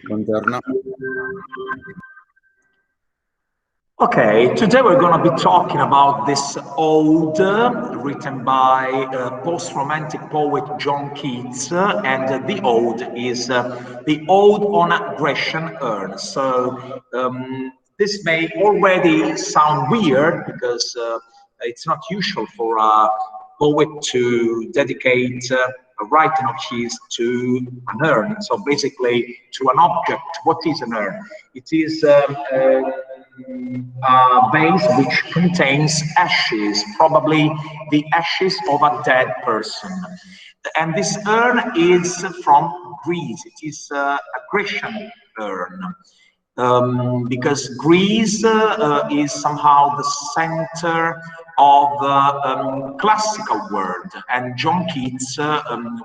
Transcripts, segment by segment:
Buongiorno. Okay, today we're going to be talking about this ode written by post-romantic poet John Keats, and the ode is the Ode on Grecian Urn. So this may already sound weird because it's not usual for a poet to dedicate a writing of his to an urn. So basically to an object. What is an urn? It is a vase which contains ashes, probably the ashes of a dead person. And this urn is from Greece. It is a Grecian urn. Because Greece is somehow the center of classical world, and John Keats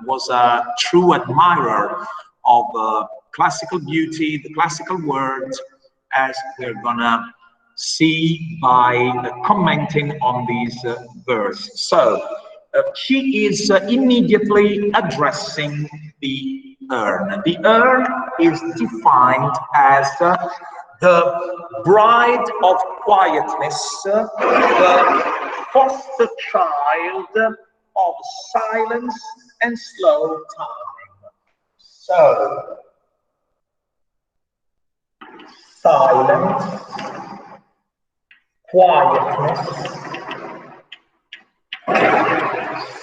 was a true admirer of classical beauty, the classical world, as we're gonna see by commenting on these verse. So he is immediately addressing the urn. The urn is defined as the bride of quietness, the foster child of silence and slow time. So, silence, quietness,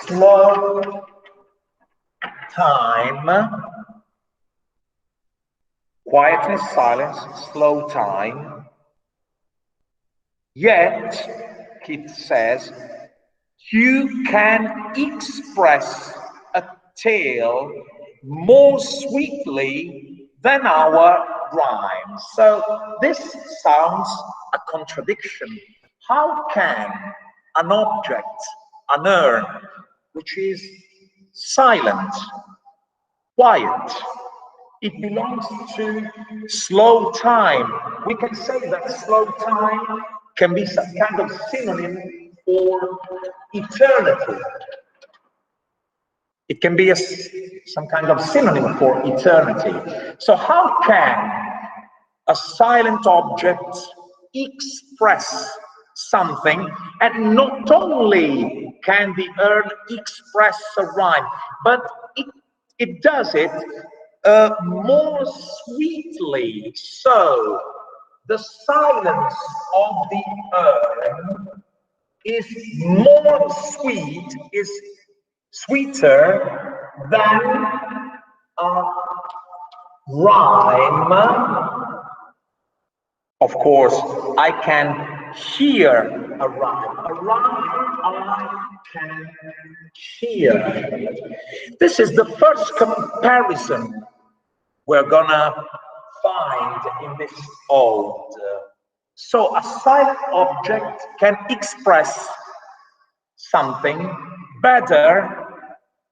slow time, quietness, silence, slow time. Yet, Keats says, you can express a tale more sweetly than our rhymes. So this sounds a contradiction. How can an object, an urn, which is silent, quiet, it belongs to slow time. We can say that slow time can be some kind of synonym for eternity. It can be some kind of synonym for eternity. So how can a silent object express something? And not only can the urn express a rhyme, but it does it more sweetly. So the silence of the urn is more sweet, is sweeter than a rhyme. Of course, I can hear a rhyme. A rhyme I can hear. This is the first comparison we're gonna find in this ode. So a silent object can express something better,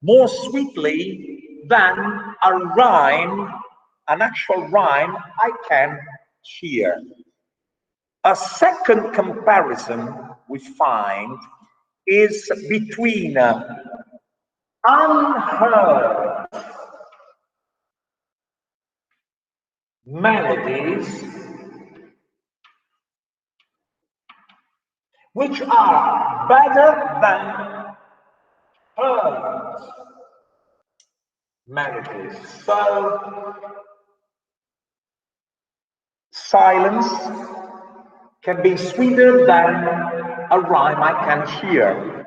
more sweetly than a rhyme, an actual rhyme I can hear. A second comparison we find is between unheard melodies which are better than heard melodies. So silence can be sweeter than a rhyme I can hear.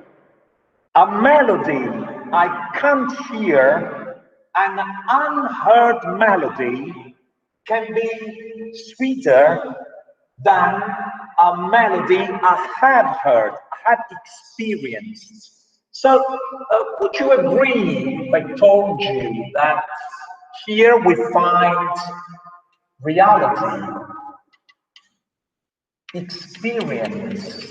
A melody I can't hear, an unheard melody can be sweeter than a melody I have heard, I have experienced. So would you agree if I told you that here we find reality, experience?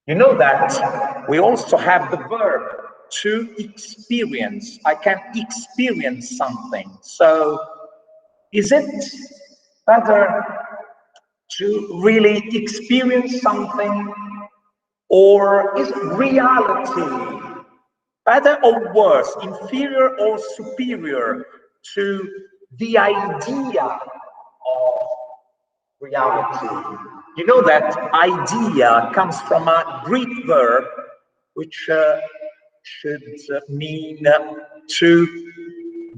You know that we also have the verb to experience. I can experience something. So is it better to really experience something, or is reality better or worse, inferior or superior to the idea of reality. You know that idea comes from a Greek verb which should mean to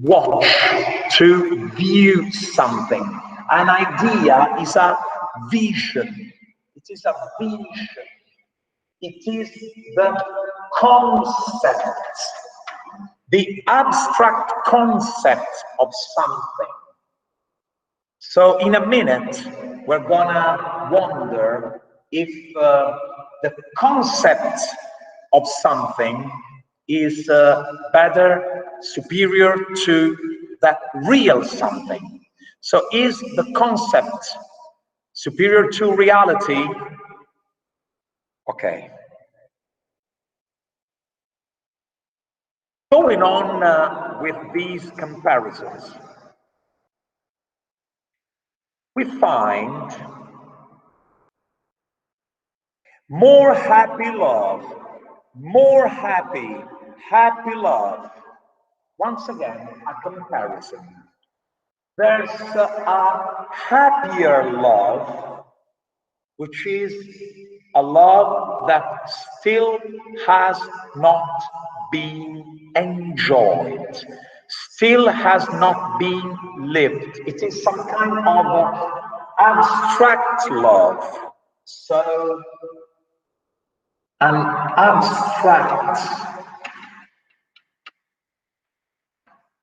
watch, to view something. An idea is a vision. It is a vision. It is the concept, the abstract concept of something. So in a minute, we're gonna wonder if the concept of something is better, superior to that real something. So is the concept superior to reality? Okay. Going on with these comparisons, we find more happy love, more happy love. Once again, a comparison. There's a happier love, which is a love that still has not been enjoyed, still has not been lived. It is some kind of abstract love. So, an abstract,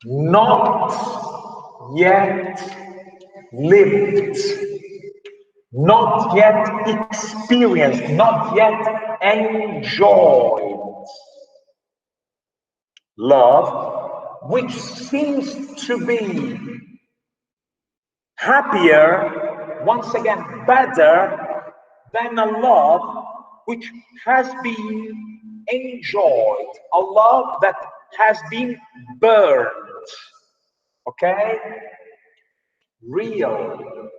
not yet lived, not yet experienced, not yet enjoyed love, which seems to be happier, once again better than a love which has been enjoyed, a love that has been burned. Okay? Real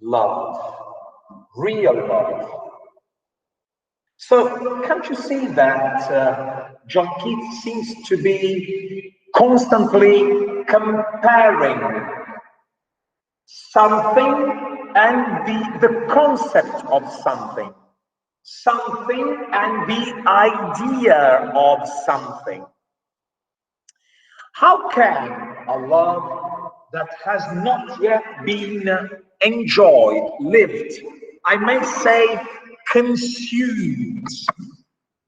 love. Real love. So, can't you see that John Keats seems to be constantly comparing something and the concept of something, something and the idea of something? How can a love that has not yet been enjoyed, lived, I may say consumed,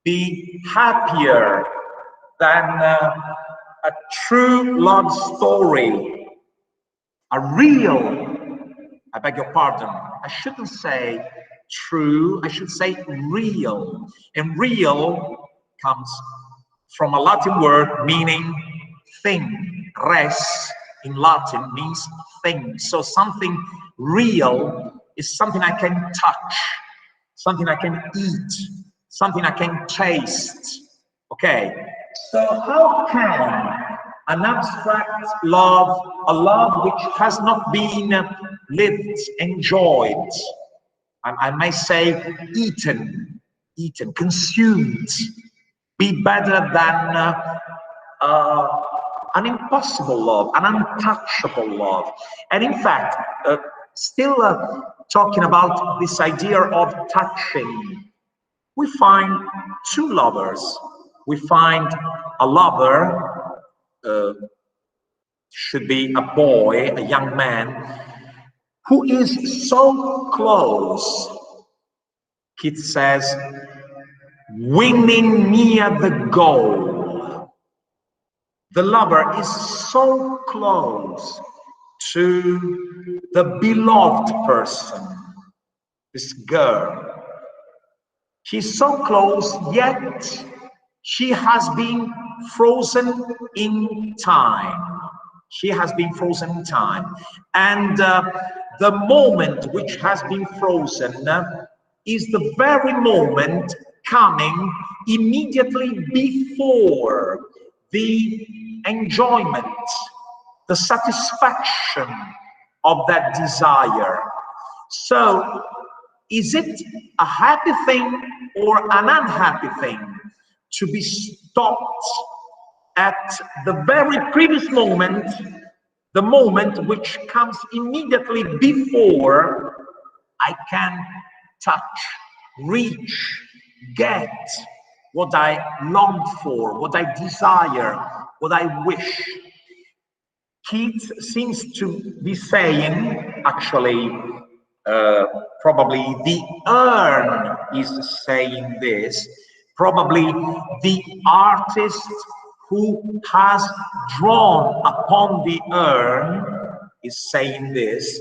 be happier than a true love story, a real, I beg your pardon, I shouldn't say true, I should say real. And real comes from a Latin word meaning thing. Res in Latin means thing. So something real is something I can touch, something I can eat, something I can taste. Okay, so how can an abstract love, a love which has not been lived, enjoyed, I may say eaten, consumed, be better than an impossible love, an untouchable love? And in fact, still talking about this idea of touching, we find two lovers. We find a lover, should be a boy, a young man, who is so close, Keats says, winning near the goal. The lover is so close to the beloved person, this girl. She's so close, yet she has been frozen in time. She has been frozen in time. And the moment which has been frozen is the very moment coming immediately before the enjoyment, the satisfaction of that desire. So, is it a happy thing or an unhappy thing to be stopped at the very previous moment, the moment which comes immediately before I can touch, reach, get what I long for, what I desire, what I wish. Keats seems to be saying, actually, probably the urn is saying this, probably the artist who has drawn upon the urn is saying this.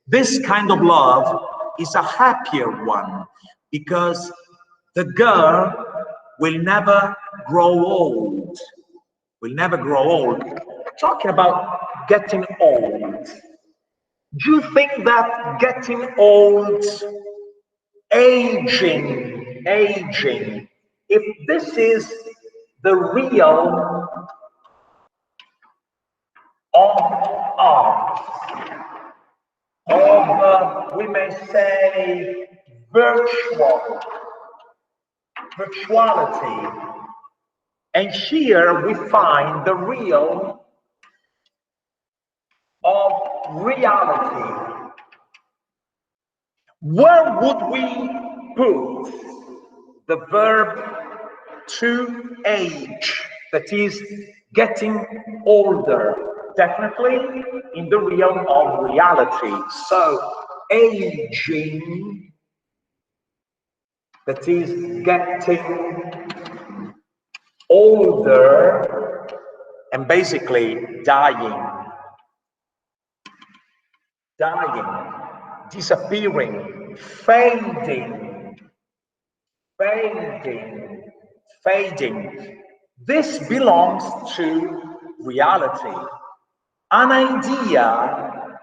This kind of love is a happier one because the girl will never grow old, will never grow old. Talking about getting old, do you think that getting old, aging, if this is the real of art, of, we may say, virtuality, and here we find the real of reality, where would we put the verb to age, that is getting older? Definitely in the realm of reality. So aging, that is getting older, and basically dying, disappearing, fading. This belongs to reality. An idea,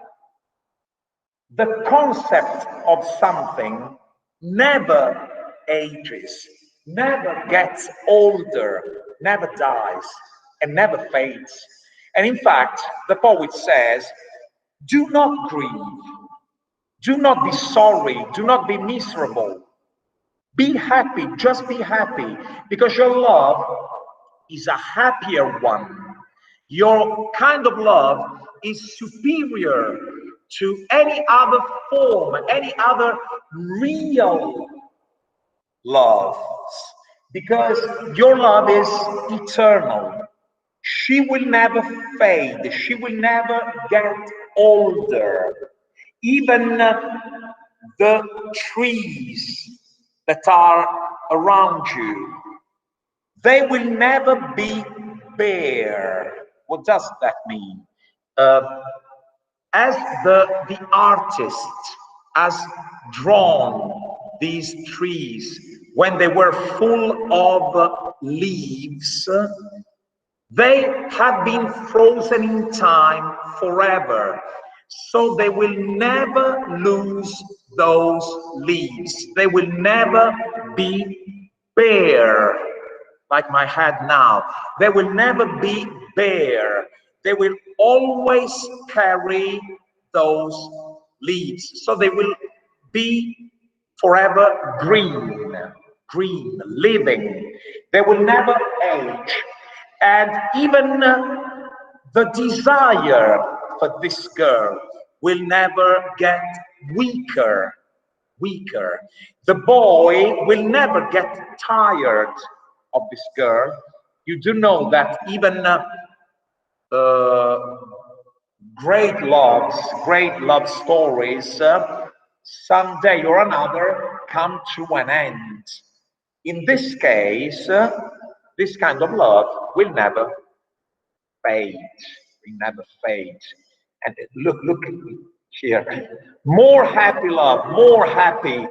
the concept of something never ages, never gets older, never dies, and never fades. And in fact, the poet says, do not grieve, do not be sorry, do not be miserable. Be happy, just be happy, because your love is a happier one. Your kind of love is superior to any other form, any other real love, because your love is eternal. She will never fade, she will never get older. Even the trees that are around you, they will never be bare. What does that mean? As the artist has drawn these trees when they were full of leaves, they have been frozen in time forever. So they will never lose those leaves. They will never be bare, like my head now. They will never be bare. They will always carry those leaves. So they will be forever green, living. They will never age. And even the desire for this girl will never get weaker. The boy will never get tired of this girl. You do know that even great love stories, someday or another come to an end. In this case, this kind of love will never fade. Will never fade. And look here. More happy love, more happy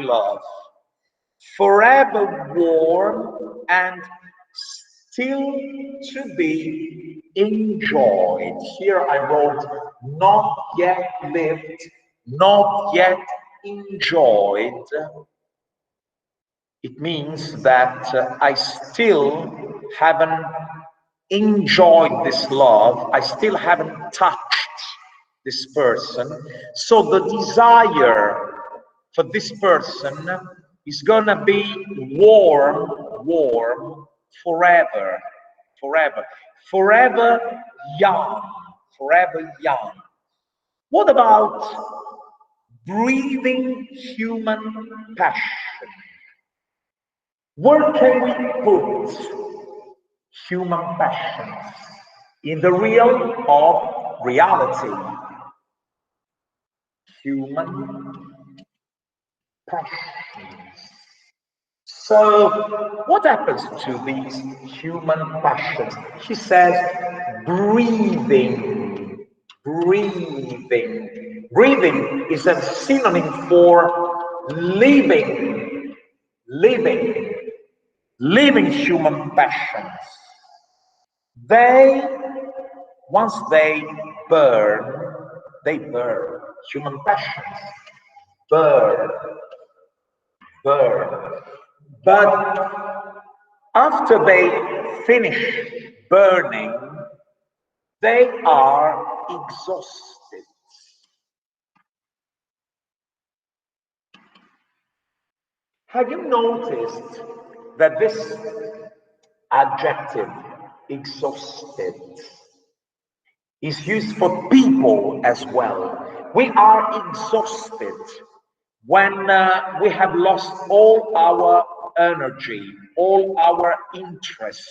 love. Forever warm and still to be enjoyed. Here I wrote, not yet lived, not yet enjoyed. It means that I still haven't enjoyed this love, I still haven't touched this person. So the desire for this person is gonna be warm forever. forever, forever young, forever young. What about breathing human passion? Where can we put human passions? In the realm of reality. Human passions. So, what happens to these human passions? She says, breathing. Breathing. Breathing is a synonym for living. Living. Living human passions. They, once they burn, human passions, burn, burn. But after they finish burning, they are exhausted. Have you noticed that this adjective, exhausted, is used for people as well? We are exhausted when we have lost all our energy, all our interest.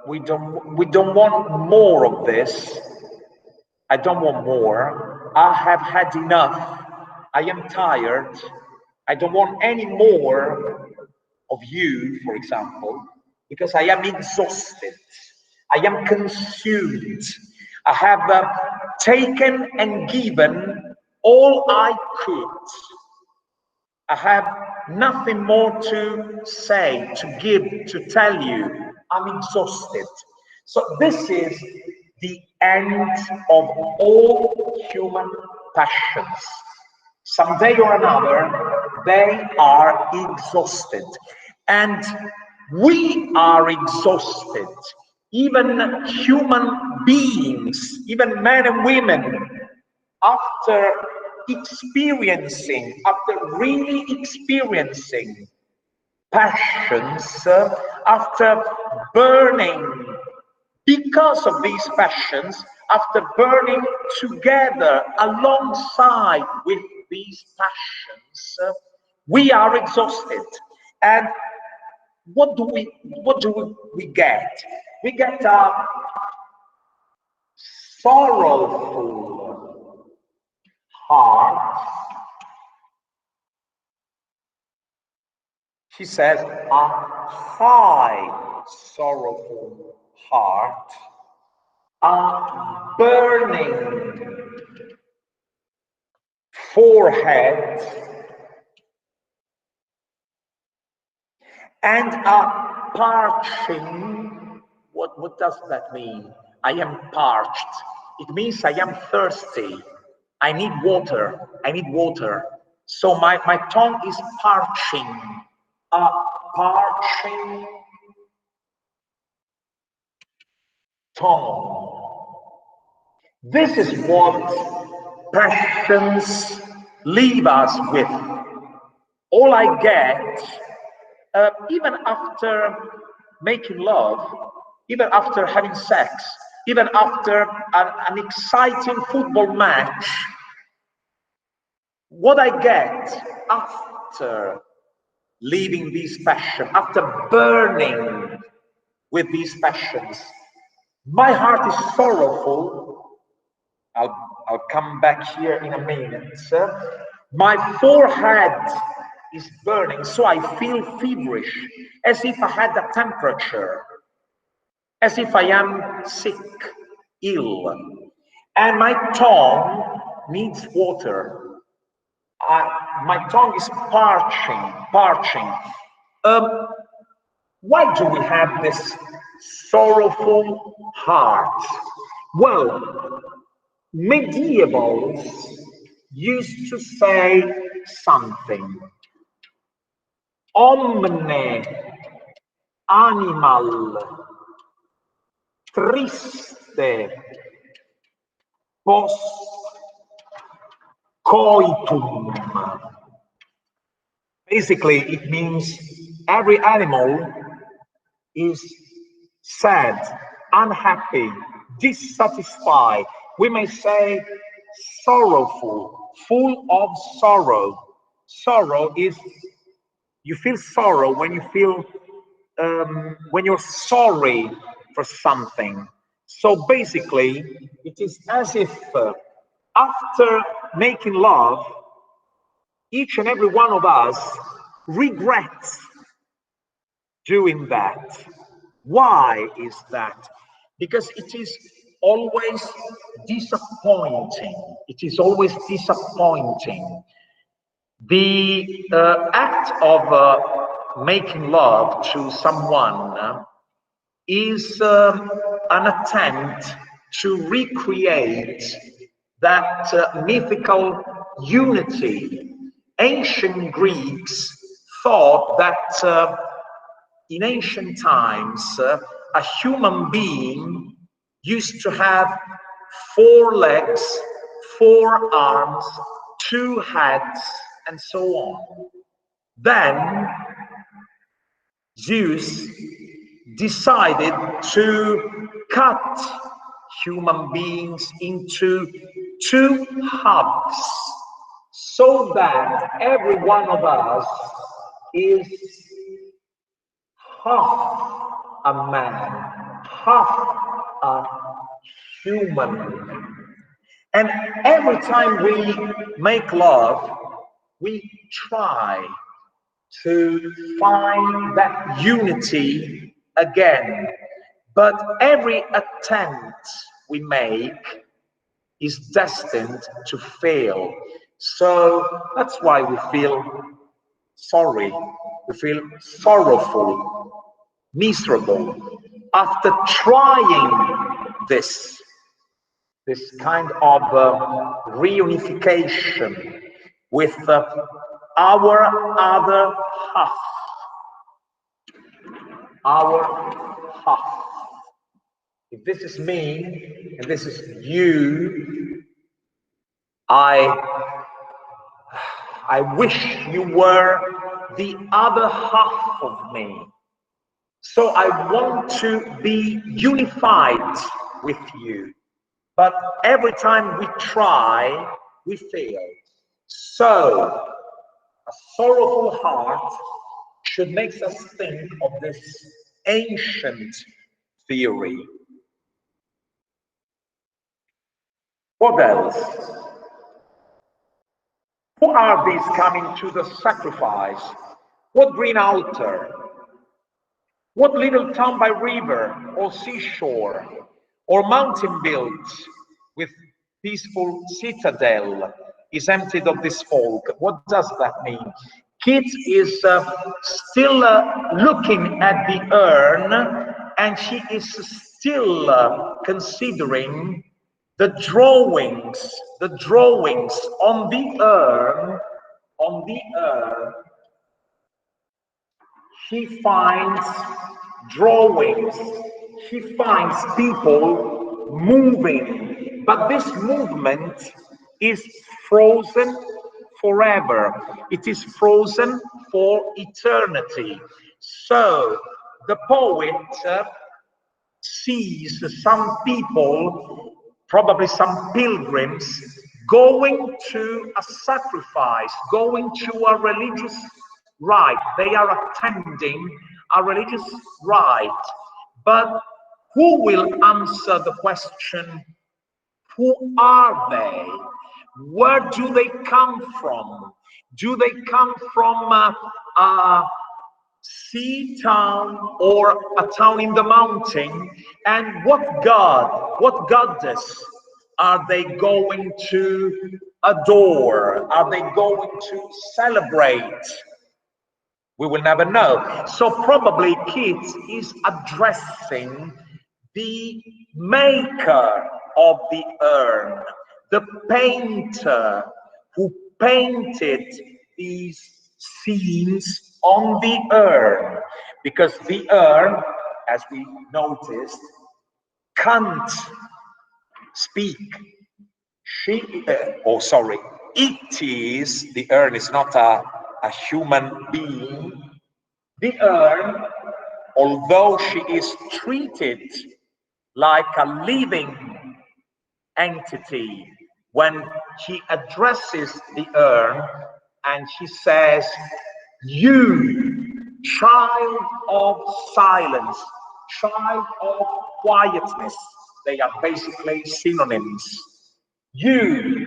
We don't want more of this. I don't want more. I have had enough. I am tired. I don't want any more of you, for example, because I am exhausted. I am consumed. I have taken and given all I could. I have nothing more to say, to give, to tell you. I'm exhausted. So this is the end of all human passions. Someday or another, they are exhausted. And we are exhausted. Even human beings, even men and women, after really experiencing passions, after burning because of these passions, after burning together alongside with these passions, we are exhausted. And what do we get? We get a sorrowful heart. She says, a high sorrowful heart, a burning forehead, and a parching. What does that mean? I am parched. It means I am thirsty. I need water. I need water. So my tongue is parching. A parching tongue. This is what passions leave us with. All I get, even after making love, even after having sex, even after an exciting football match, what I get after leaving these passions, after burning with these passions, my heart is sorrowful. I'll come back here in a minute. My forehead is burning, so I feel feverish, as if I had a temperature, as if I am sick, ill. And my tongue needs water. My tongue is parching. Why do we have this sorrowful heart? Well, medievals used to say something. Omne animal triste post coitum. Basically, it means every animal is sad, unhappy, dissatisfied. We may say sorrowful, full of sorrow. Sorrow is, you feel sorrow when you feel, when you're sorry for something. So basically, it is as if after making love, each and every one of us regrets doing that. Why is that? Because it is always disappointing. It is always disappointing. The act of making love to someone is an attempt to recreate that mythical unity. Ancient Greeks thought that in ancient times, a human being used to have 4 legs, 4 arms, 2 heads, and so on. Then Zeus decided to cut human beings into 2 halves so that every one of us is half a man, half a human. And every time we make love, we try to find that unity again. But every attempt we make is destined to fail. So that's why we feel sorry, we feel sorrowful, miserable after trying this kind of reunification with our other half, our half. If this is me and this is you, I wish you were the other half of me. So I want to be unified with you. But every time we try, we fail. So a sorrowful heart should make us think of this ancient theory. What else? Who are these coming to the sacrifice? What green altar? What little town by river or seashore or mountain built with peaceful citadel is emptied of this folk? What does that mean? Keats is still looking at the urn, and she is still considering the drawings on the urn. She finds drawings, she finds people moving, but this movement is frozen forever. It is frozen for eternity. So the poet sees some people, probably some pilgrims, going to a sacrifice, going to a religious rite. They are attending a religious rite. But who will answer the question, who are they? Where do they come from? Do they come from a sea town or a town in the mountain? And what god, what goddess are they going to adore? Are they going to celebrate? We will never know. So probably Keats is addressing the maker of the urn, the painter who painted these scenes on the urn, because the urn, as we noticed, can't speak. It is, the urn is not a human being. The urn although she is treated like a living entity, when she addresses the urn and she says, "You, child of silence, child of quietness," they are basically synonyms. "You,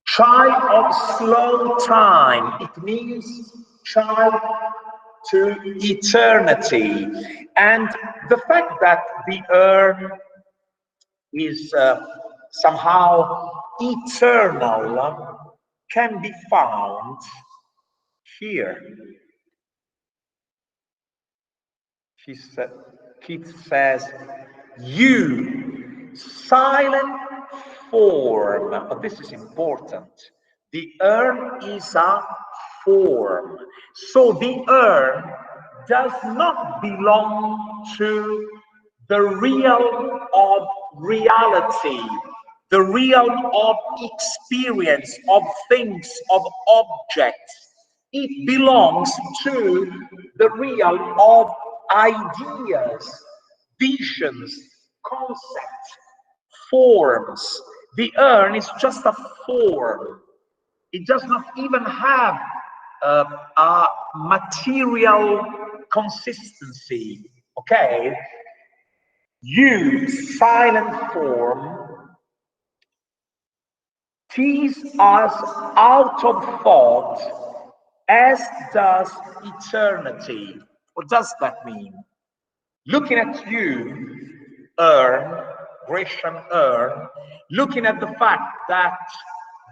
child of slow time," it means child to eternity. And the fact that the urn is somehow eternal can be found here. Keats says, "You, silent form," but this is important. The urn is a form. So the urn does not belong to the realm of reality, the realm of experience, of things, of objects. It belongs to the realm of ideas, visions, concepts, forms. The urn is just a form. It does not even have a material consistency. Okay? You, silent form, tease us out of thought, as does eternity. What does that mean? Looking at you, urn, Grecian urn, looking at the fact that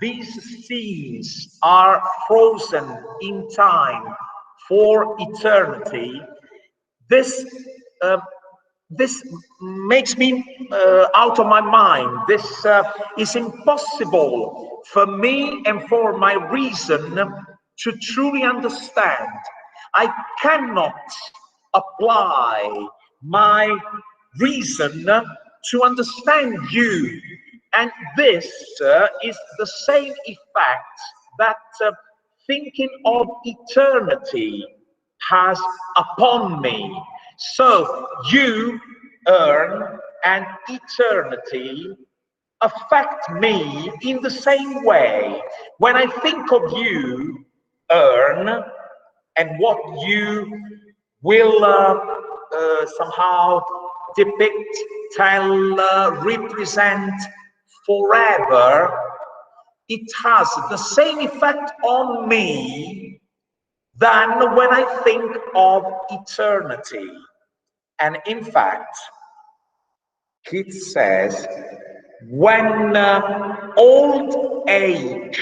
these scenes are frozen in time for eternity, this this makes me out of my mind. This is impossible for me and for my reason to truly understand. I cannot apply my reason to understand you. And this is the same effect that thinking of eternity has upon me. So you, urn, and eternity affect me in the same way. When I think of you, urn, and what you will somehow depict, tell, represent forever, it has the same effect on me than when I think of eternity. And in fact, Keats says, when old age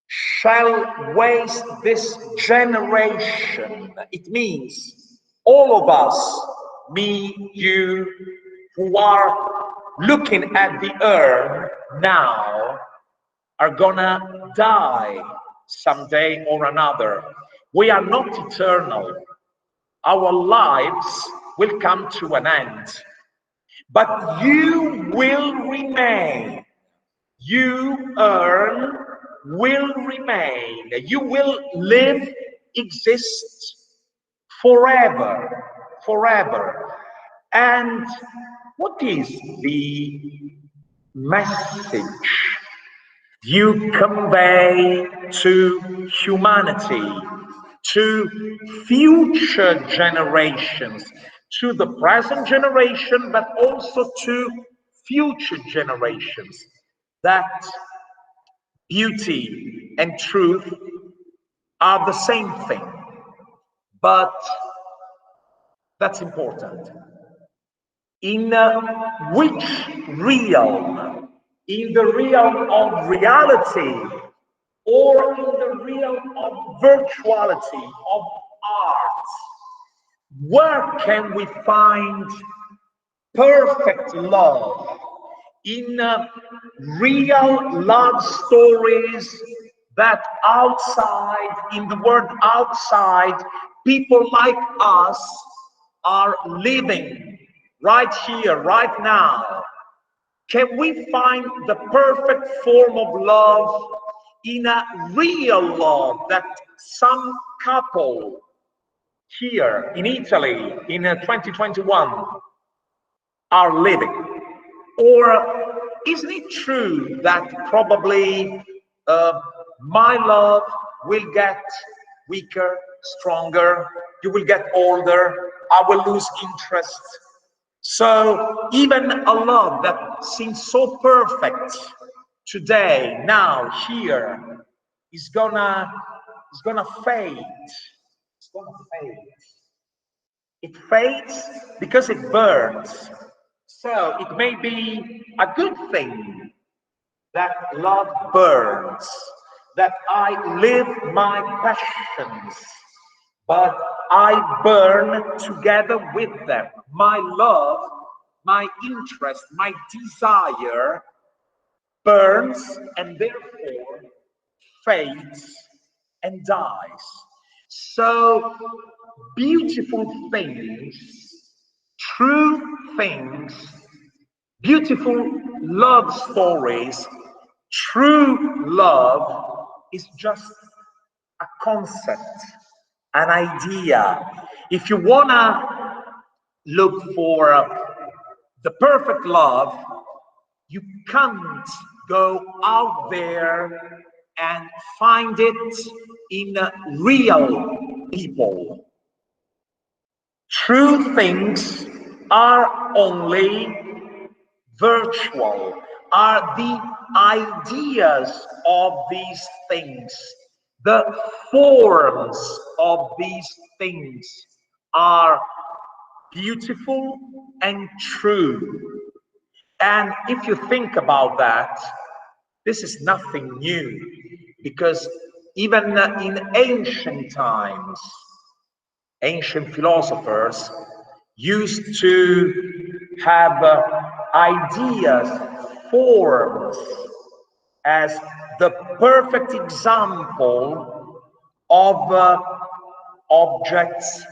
shall waste this generation, it means all of us, me, you, who are looking at the urn now, are gonna die someday or another. We are not eternal. Our lives will come to an end. But you will remain. You, urn, will remain. You will live, exist forever, forever. And what is the message you convey to humanity, to future generations, to the present generation, but also to future generations, that beauty and truth are the same thing? But that's important. In which realm? In the realm of reality, or in the realm of virtuality, of art? Where can we find perfect love? In real love stories that outside, in the world outside, people like us are living right here, right now. Can we find the perfect form of love in a real love that some couple here in Italy in 2021 are living? Or isn't it true that probably my love will get weaker, stronger, you will get older, I will lose interest? So even a love that seems so perfect today, now, here, is gonna fade. It's gonna fade. It fades because it burns. So it may be a good thing that love burns, that I live my passions, but I burn together with them. My love, my interest, my desire burns and therefore fades and dies. So beautiful things, true things, beautiful love stories, true love is just a concept, an idea. If you wanna look for the perfect love, you can't go out there and find it in real people. True things are only virtual, are the ideas of these things, the forms of these things are beautiful and true. And if you think about that, this is nothing new, because even in ancient times, ancient philosophers used to have ideas, forms, as the perfect example of objects,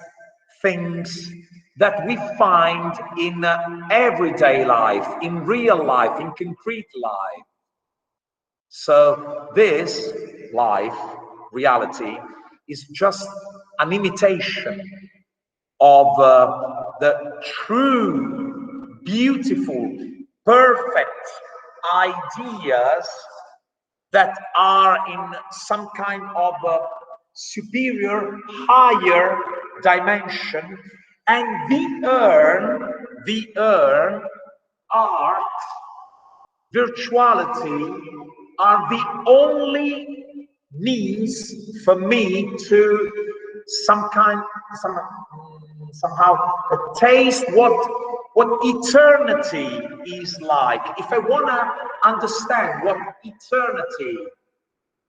things that we find in everyday life, in real life, in concrete life. So this life, reality, is just an imitation of the true, beautiful, perfect ideas that are in some kind of superior, higher dimension. And the urn, art, virtuality are the only means for me to somehow taste what eternity is like. If I want to understand what eternity,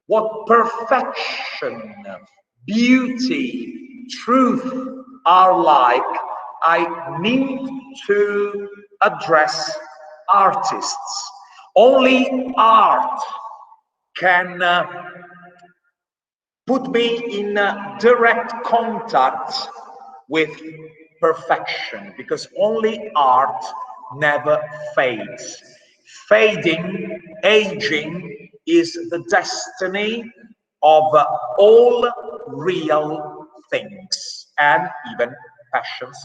what perfection, beauty, truth are like, I need to address artists. Only art can put me in direct contact with perfection, because only art never fades. Fading, aging is the destiny of all real things and even passions.